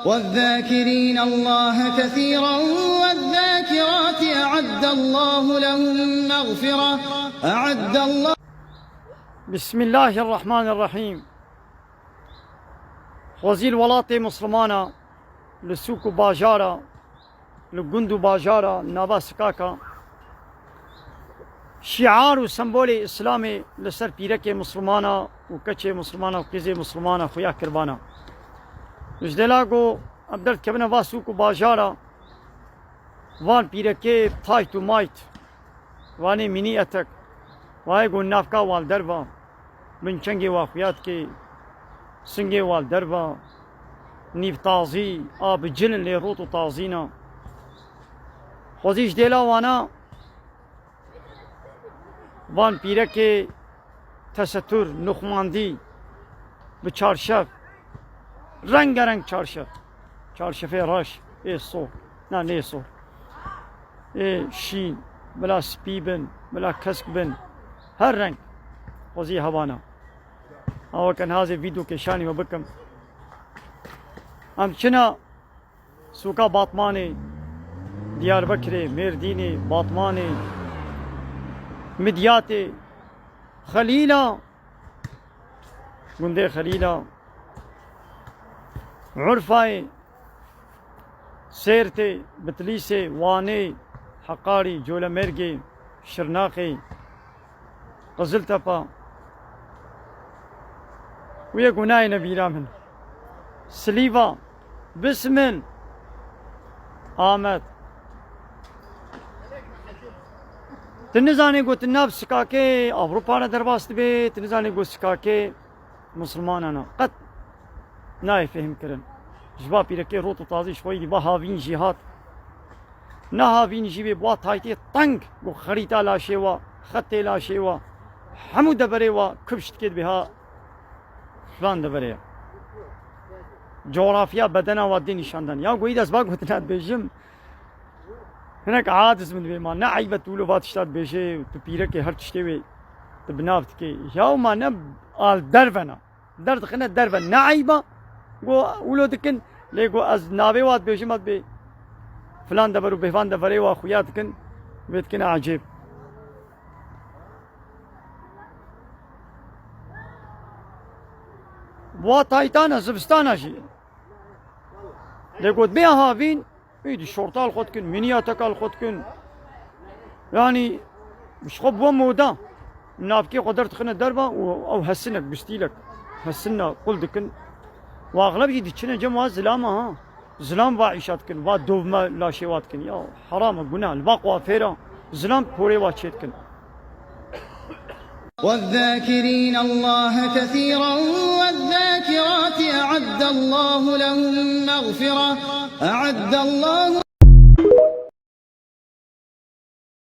والذاكرين الله كثيرا والذاكرات أعد الله لهم مغفرة. أعد الله. بسم الله الرحمن الرحيم. وزيل ولاطي مسلمانا لسوق باجارا لقندو باجارا نابا سكاكا شعار وسمبول اسلامي لسر بيرك مسلمانا وكچه مسلمانا وكزي مسلمانا خويا كربانا جدلاغو عبدالت كبنا واسوق باجارا وان بيرك تايتو مايت واني مني اتك واي گو نافكا وال دربا من چنگي واخيات كي سنگي وال دربا نيف تازي آب جنن لي روتو تازينا خوزيش ديلا وانا وان پیرک تستر نخماندی به چارشف رنگ رنگ چارشف راش ای سور نه سور ای شین بلا سپیبن بلا کسک بن هر رنگ خوزی هوانا او کن هذا ویدیو که شانی و بکم همچنان سوکا باطمانی دیاربکر مردینی باطمانی مدياتي خليلا قندي خليلا عرفاي سيرتي بتليسي واني حقاري جولا مرقي شرناقي قزلتفا ويا قناي نبيلا من سليفا بسمن آمد تنزاني قلت الناب سكاكي أوروبا درباست بي تنزاني قلت سكاكي مسلمان أنا قد ناي فهم كرن جبا بيركي روتو تازي شوي دي با هاوين جهات نا هاوين جيبي بوا تايتي طنق قو خريطة لا شيوا خطي لا شيوا حمو دبريوا كبشت كد بها فلان دبريوا جغرافيا بدنا ودي نشاندن يا قويد أسباق وتنات بيجم هناك عادز من بما نعيبة تولو بات اشتاد بيشي تبيرك هر تشتوي تبنافت كي ياو ما نب آل درفنا درد خنا درفن نعيبة قو اولو دكن ليقو از نابي وات بيشي مات بي فلان دبرو بيفان دبري واخويات كن بيتكن عجيب واتايتانا زبستانا شي ليقو بيها هافين ايدي الشرطة الخد كن منياتك الخد كن يعني مش خب ومودا نافكي قدرت خنا دربا او هسنك بستيلك هسنا قل دكن واغلب يدي تشنا جموا زلامة ها زلام واعيشات كن وا دوما لا شيوات كن يا حرام قناه الباقوا فيرا زلام بوري واتشيت كن. والذاكرين الله كثيرا والذاكرات أعد الله لهم مغفرة. أعد الله